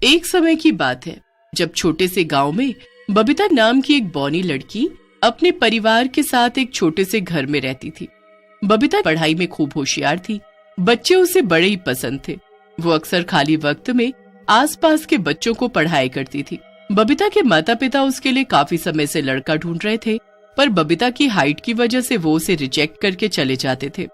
एक समय की बात है जब छोटे से गांव में बबीता नाम की एक बौनी लड़की अपने परिवार के साथ एक छोटे से घर में रहती थी। बबीता पढ़ाई में खूब होशियार थी। बच्चे उसे बड़े ही पसंद थे। वो अक्सर खाली वक्त में आसपास के बच्चों को पढ़ाया करती थी। बबीता के माता पिता उसके लिए काफी समय से लड़का ढूंढ रहे थे, पर बबीता की हाइट की वजह से वो उसे रिजेक्ट करके चले जाते थे।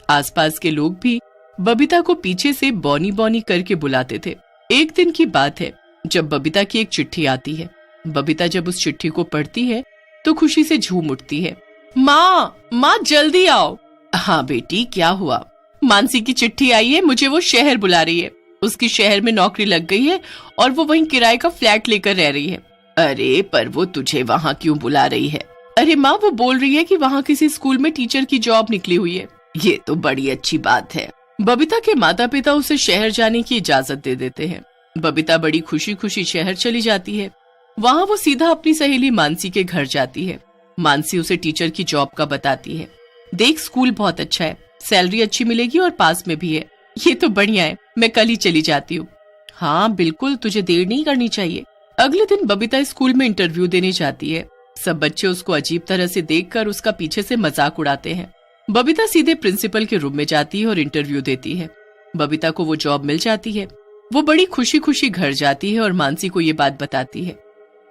आसपास के लोग भी बबीता को पीछे से बौनी बौनी करके बुलाते थे। एक दिन की बात है जब बबीता की एक चिट्ठी आती है। बबीता जब उस चिट्ठी को पढ़ती है तो खुशी से झूम उठती है। माँ जल्दी आओ। हाँ बेटी, क्या हुआ? मानसी की चिट्ठी आई है, मुझे वो शहर बुला रही है। उसकी शहर में नौकरी लग गई है और वो वहीं किराए का फ्लैट लेकर रह रही है। अरे पर वो तुझे वहाँ क्यों बुला रही है? अरे माँ, वो बोल रही है कि वहाँ किसी स्कूल में टीचर की जॉब निकली हुई है। ये तो बड़ी अच्छी बात है। बबीता के माता पिता उसे शहर जाने की इजाजत दे देते हैं। बबीता बड़ी खुशी खुशी शहर चली जाती है। वहाँ वो सीधा अपनी सहेली मानसी के घर जाती है। मानसी उसे टीचर की जॉब का बताती है। देख, स्कूल बहुत अच्छा है, सैलरी अच्छी मिलेगी और पास में भी है। ये तो बढ़िया है, मैं कल ही चली जाती हूँ। हाँ बिल्कुल, तुझे देर नहीं करनी चाहिए। अगले दिन बबीता स्कूल में इंटरव्यू देने जाती है। सब बच्चे उसको अजीब तरह से देखकर उसका पीछे से मजाक उड़ाते हैं। बबीता सीधे प्रिंसिपल के रूम में जाती है और इंटरव्यू देती है। बबीता को वो जॉब मिल जाती है। वो बड़ी खुशी खुशी घर जाती है और मानसी को ये बात बताती है।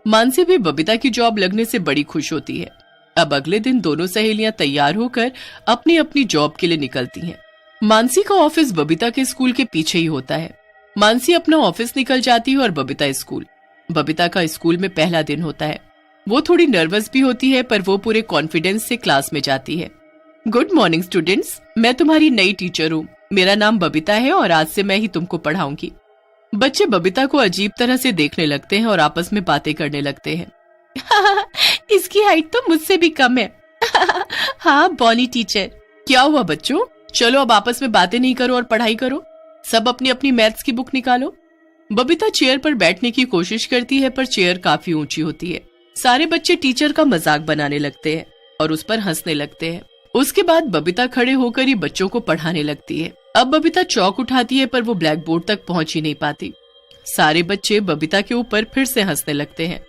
मानसी भी बबीता की जॉब लगने से बड़ी खुश होती है। अब अगले दिन दोनों सहेलियां तैयार होकर अपनी अपनी जॉब के लिए निकलती हैं। मानसी का ऑफिस बबीता के स्कूल के पीछे ही होता है। मानसी अपना ऑफिस निकल जाती है और बबीता स्कूल। बबीता का स्कूल में पहला दिन होता है। वो थोड़ी नर्वस भी होती है, पर वो पूरे कॉन्फिडेंस से क्लास में जाती है। गुड मॉर्निंग स्टूडेंट्स, मैं तुम्हारी नई टीचर हूँ। मेरा नाम बबीता है और आज से मैं ही तुमको पढ़ाऊंगी। बच्चे बबीता को अजीब तरह से देखने लगते हैं और आपस में बातें करने लगते हैं। इसकी हाइट तो मुझसे भी कम है। हाँ बॉनी टीचर। क्या हुआ बच्चों, चलो अब आपस में बातें नहीं करो और पढ़ाई करो। सब अपनी अपनी मैथ्स की बुक निकालो। बबीता चेयर पर बैठने की कोशिश करती है, पर चेयर काफी ऊंची होती है। सारे बच्चे टीचर का मजाक बनाने लगते हैं और उस पर हंसने लगते हैं। उसके बाद बबीता खड़े होकर ही बच्चों को पढ़ाने लगती है। अब बबीता चौक उठाती है, पर वो ब्लैक बोर्ड तक पहुंच ही नहीं पाती। सारे बच्चे बबीता के ऊपर फिर से हंसने लगते हैं।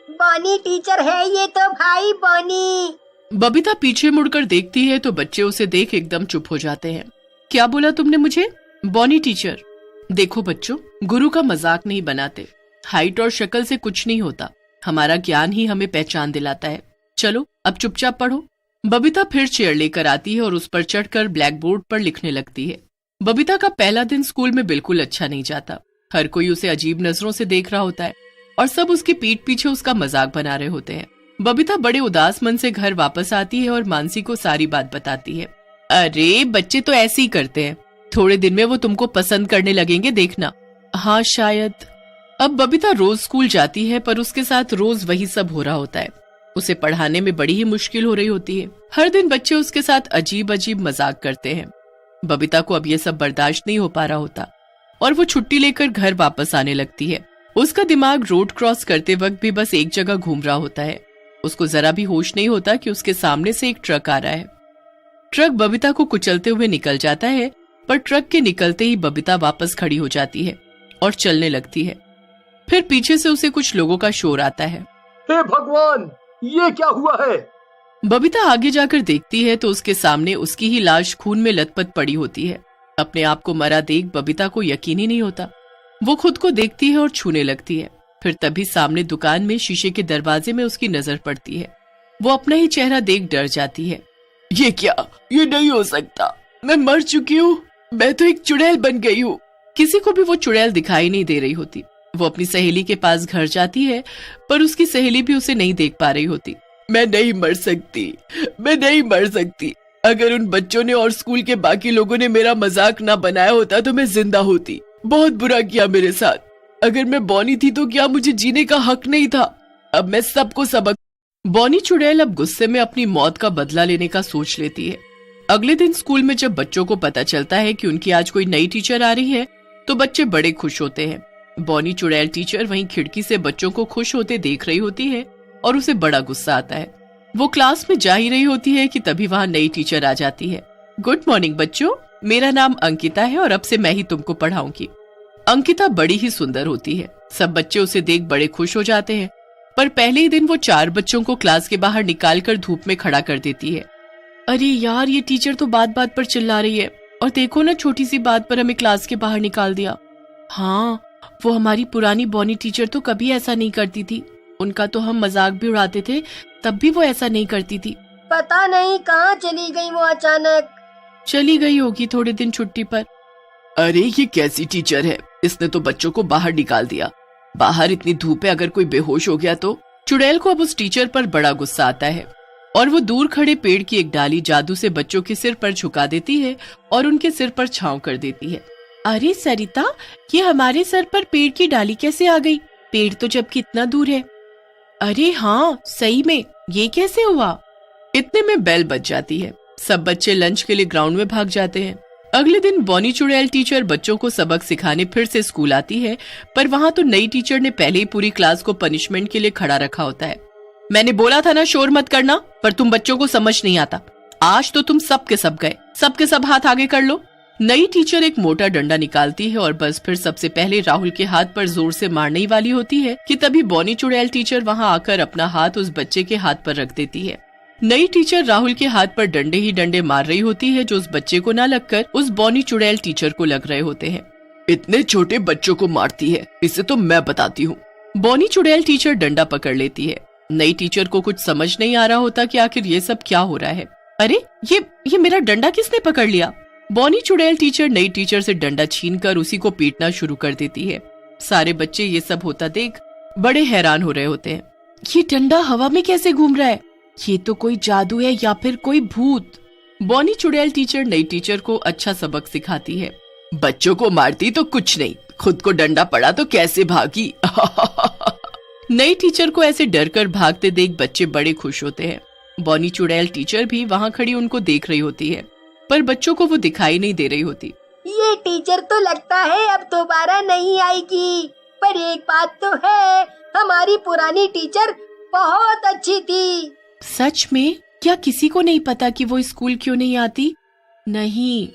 बॉनी टीचर है ये तो भाई, बॉनी। बबीता पीछे मुड़कर देखती है तो बच्चे उसे देख एकदम चुप हो जाते हैं। क्या बोला तुमने मुझे? बॉनी टीचर। देखो बच्चों, गुरु का मजाक नहीं बनाते। हाइट और शक्ल से कुछ नहीं होता, हमारा ज्ञान ही हमें पहचान दिलाता है। चलो अब चुपचाप पढ़ो। बबीता फिर चेयर लेकर आती है और उस पर चढ़कर ब्लैक बोर्ड पर लिखने लगती है। बबीता का पहला दिन स्कूल में बिल्कुल अच्छा नहीं जाता। हर कोई उसे अजीब नजरों से देख रहा होता है और सब उसकी पीठ पीछे उसका मजाक बना रहे होते हैं। बबीता बड़े उदास मन से घर वापस आती है और मानसी को सारी बात बताती है। अरे बच्चे तो ऐसे ही करते हैं, थोड़े दिन में वो तुमको पसंद करने लगेंगे, देखना। हाँ शायद। अब बबीता रोज स्कूल जाती है, पर उसके साथ रोज वही सब हो रहा होता है। उसे पढ़ाने में बड़ी ही मुश्किल हो रही होती है। हर दिन बच्चे उसके साथ अजीब अजीब मजाक करते हैं। बबीता को अब ये सब बर्दाश्त नहीं हो पा रहा होता और वो छुट्टी लेकर घर वापस आने लगती है। उसका दिमाग रोड क्रॉस करते वक्त भी बस एक जगह घूम रहा होता है। उसको जरा भी होश नहीं होता कि उसके सामने से एक ट्रक आ रहा है। ट्रक बबीता को कुचलते हुए निकल जाता है, पर ट्रक के निकलते ही बबीता वापस खड़ी हो जाती है और चलने लगती है। फिर पीछे से उसे कुछ लोगों का शोर आता है। हे भगवान, ये क्या हुआ है? बबीता आगे जाकर देखती है तो उसके सामने उसकी ही लाश खून में लथपथ पड़ी होती है। अपने आप को मरा देख बबीता को यकीन ही नहीं होता। वो खुद को देखती है और छूने लगती है। फिर तभी सामने दुकान में शीशे के दरवाजे में उसकी नजर पड़ती है। वो अपना ही चेहरा देख डर जाती है। ये क्या? ये नहीं हो सकता, मैं मर चुकी हूँ। मैं तो एक चुड़ैल बन गई हूँ। किसी को भी वो चुड़ैल दिखाई नहीं दे रही होती। वो अपनी सहेली के पास घर जाती है, पर उसकी सहेली भी उसे नहीं देख पा रही होती। मैं नहीं मर सकती, मैं नहीं मर सकती। अगर उन बच्चों ने और स्कूल के बाकी लोगों ने मेरा मजाक ना बनाया होता तो मैं जिंदा होती। बहुत बुरा किया मेरे साथ। अगर मैं बॉनी थी तो क्या मुझे जीने का हक नहीं था? अब मैं सबको सबक। बॉनी चुड़ैल अब गुस्से में अपनी मौत का बदला लेने का सोच लेती है। अगले दिन स्कूल में जब बच्चों को पता चलता है कि उनकी आज कोई नई टीचर आ रही है तो बच्चे बड़े खुश होते हैं। बॉनी चुड़ैल टीचर वहीं खिड़की से बच्चों को खुश होते देख रही होती है और उसे बड़ा गुस्सा आता है। वो क्लास में जा ही रही होती है कि तभी वहाँ नई टीचर आ जाती है। गुड मॉर्निंग बच्चों, मेरा नाम अंकिता है और अब से मैं ही तुमको पढ़ाऊंगी। अंकिता बड़ी ही सुंदर होती है। सब बच्चे उसे देख बड़े खुश हो जाते हैं, पर पहले ही दिन वो 4 बच्चों को क्लास के बाहर निकालकर धूप में खड़ा कर देती है। अरे यार, ये टीचर तो बात बात पर चिल्ला रही है, और देखो ना, छोटी सी बात पर हमें क्लास के बाहर निकाल दिया। हाँ, वो हमारी पुरानी बॉनी टीचर तो कभी ऐसा नहीं करती थी। उनका तो हम मजाक भी उड़ाते थे, तब भी वो ऐसा नहीं करती थी। पता नहीं कहाँ चली गई वो अचानक। चली गई होगी थोड़े दिन छुट्टी पर। अरे ये कैसी टीचर है, इसने तो बच्चों को बाहर निकाल दिया। बाहर इतनी धूप है, अगर कोई बेहोश हो गया तो। चुड़ैल को अब उस टीचर पर बड़ा गुस्सा आता है और वो दूर खड़े पेड़ की एक डाली जादू से बच्चों के सिर पर झुका देती है और उनके सिर पर छांव कर देती है। अरे सरिता, ये हमारे सर पर पेड़ की डाली कैसे आ गई? पेड़ तो जबकि इतना दूर है। अरे हाँ, सही में, ये कैसे हुआ? इतने में बेल बज जाती है। सब बच्चे लंच के लिए ग्राउंड में भाग जाते हैं। अगले दिन बॉनी चुड़ैल टीचर बच्चों को सबक सिखाने फिर से स्कूल आती है, पर वहाँ तो नई टीचर ने पहले ही पूरी क्लास को पनिशमेंट के लिए खड़ा रखा होता है। मैंने बोला था ना शोर मत करना, पर तुम बच्चों को समझ नहीं आता। आज तो तुम सब के सब गए, सबके सब हाथ आगे कर लो। नई टीचर एक मोटा डंडा निकालती है और बस फिर सबसे पहले राहुल के हाथ पर जोर से मारने ही वाली होती है कि तभी बॉनी चुड़ैल टीचर वहाँ आकर अपना हाथ उस बच्चे के हाथ पर रख देती है। नई टीचर राहुल के हाथ पर डंडे ही डंडे मार रही होती है, जो उस बच्चे को न लगकर उस बॉनी चुड़ैल टीचर को लग रहे होते हैं। इतने छोटे बच्चों को मारती है, इसे तो मैं बताती हूँ। बॉनी चुड़ैल टीचर डंडा पकड़ लेती है। नई टीचर को कुछ समझ नहीं आ रहा होता कि आखिर ये सब क्या हो रहा है। अरे ये मेरा डंडा किसने पकड़ लिया? बॉनी चुड़ैल टीचर नई टीचर से डंडा छीनकर उसी को पीटना शुरू कर देती है। सारे बच्चे ये सब होता देख बड़े हैरान हो रहे होते हैं। ये डंडा हवा में कैसे घूम रहा है? ये तो कोई जादू है या फिर कोई भूत। बॉनी चुड़ैल टीचर नई टीचर को अच्छा सबक सिखाती है। बच्चों को मारती तो कुछ नहीं, खुद को डंडा पड़ा तो कैसे भागी। नई टीचर को ऐसे डर कर भागते देख बच्चे बड़े खुश होते हैं। बॉनी चुड़ैल टीचर भी वहाँ खड़ी उनको देख रही होती है, पर बच्चों को वो दिखाई नहीं दे रही होती। ये टीचर तो लगता है अब दोबारा नहीं आएगी, पर एक बात तो है, हमारी पुरानी टीचर बहुत अच्छी थी। सच में? क्या किसी को नहीं पता कि वो स्कूल क्यों नहीं आती? नहीं।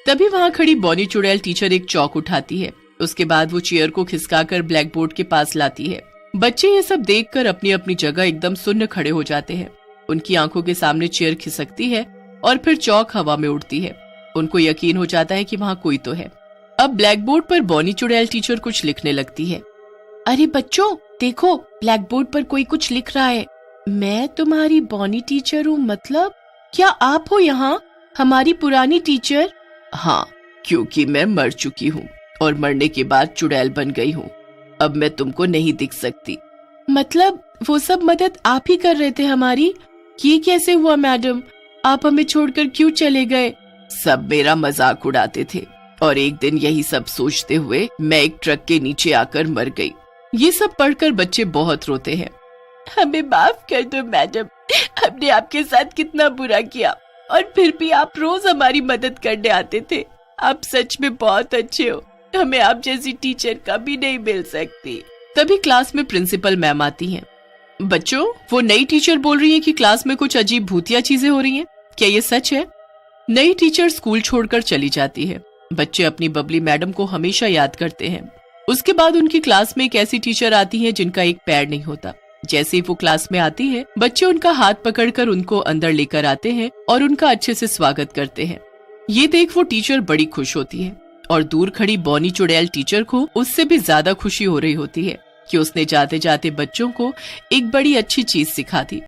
तभी वहाँ खड़ी बॉनी चुड़ैल टीचर एक चौक उठाती है। उसके बाद वो चेयर को खिसकाकर ब्लैक बोर्ड के पास लाती है। बच्चे ये सब देखकर अपनी अपनी जगह एकदम सुन्न खड़े हो जाते हैं। उनकी आंखों के सामने चेयर खिसकती है और फिर चौक हवा में उड़ती है। उनको यकीन हो जाता है कि वहाँ कोई तो है। अब ब्लैक बोर्ड पर बॉनी चुड़ैल टीचर कुछ लिखने लगती है। अरे बच्चों देखो, ब्लैक बोर्ड पर कोई कुछ लिख रहा है। मैं तुम्हारी बॉनी टीचर हूँ, मतलब क्या आप हो यहाँ हमारी पुरानी टीचर? हाँ, क्योंकि मैं मर चुकी हूँ और मरने के बाद चुड़ैल बन गई हूँ। अब मैं तुमको नहीं दिख सकती। मतलब वो सब मदद आप ही कर रहे थे हमारी? ये कैसे हुआ मैडम? आप हमें छोड़कर क्यों चले गए? सब मेरा मजाक उड़ाते थे और एक दिन यही सब सोचते हुए मैं एक ट्रक के नीचे आकर मर गई। ये सब पढ़कर बच्चे बहुत रोते हैं। हमें माफ कर दो मैडम, हमने आपके साथ कितना बुरा किया और फिर भी आप रोज हमारी मदद करने आते थे। आप सच में बहुत अच्छे हो, हमें आप जैसी टीचर कभी नहीं मिल सकती। तभी क्लास में प्रिंसिपल मैम आती हैं। बच्चों, वो नई टीचर बोल रही है कि क्लास में कुछ अजीब भूतिया चीजें हो रही हैं, क्या ये सच है? नई टीचर स्कूल छोड़कर चली जाती है। बच्चे अपनी बबली मैडम को हमेशा याद करते हैं। उसके बाद उनकी क्लास में एक ऐसी टीचर आती है जिनका एक पैर नहीं होता। जैसे ही वो क्लास में आती है, बच्चे उनका हाथ पकड़कर उनको अंदर लेकर आते हैं और उनका अच्छे से स्वागत करते हैं। ये देख वो टीचर बड़ी खुश होती है और दूर खड़ी बॉनी चुड़ैल टीचर को उससे भी ज्यादा खुशी हो रही होती है कि उसने जाते जाते बच्चों को एक बड़ी अच्छी चीज सिखा दी।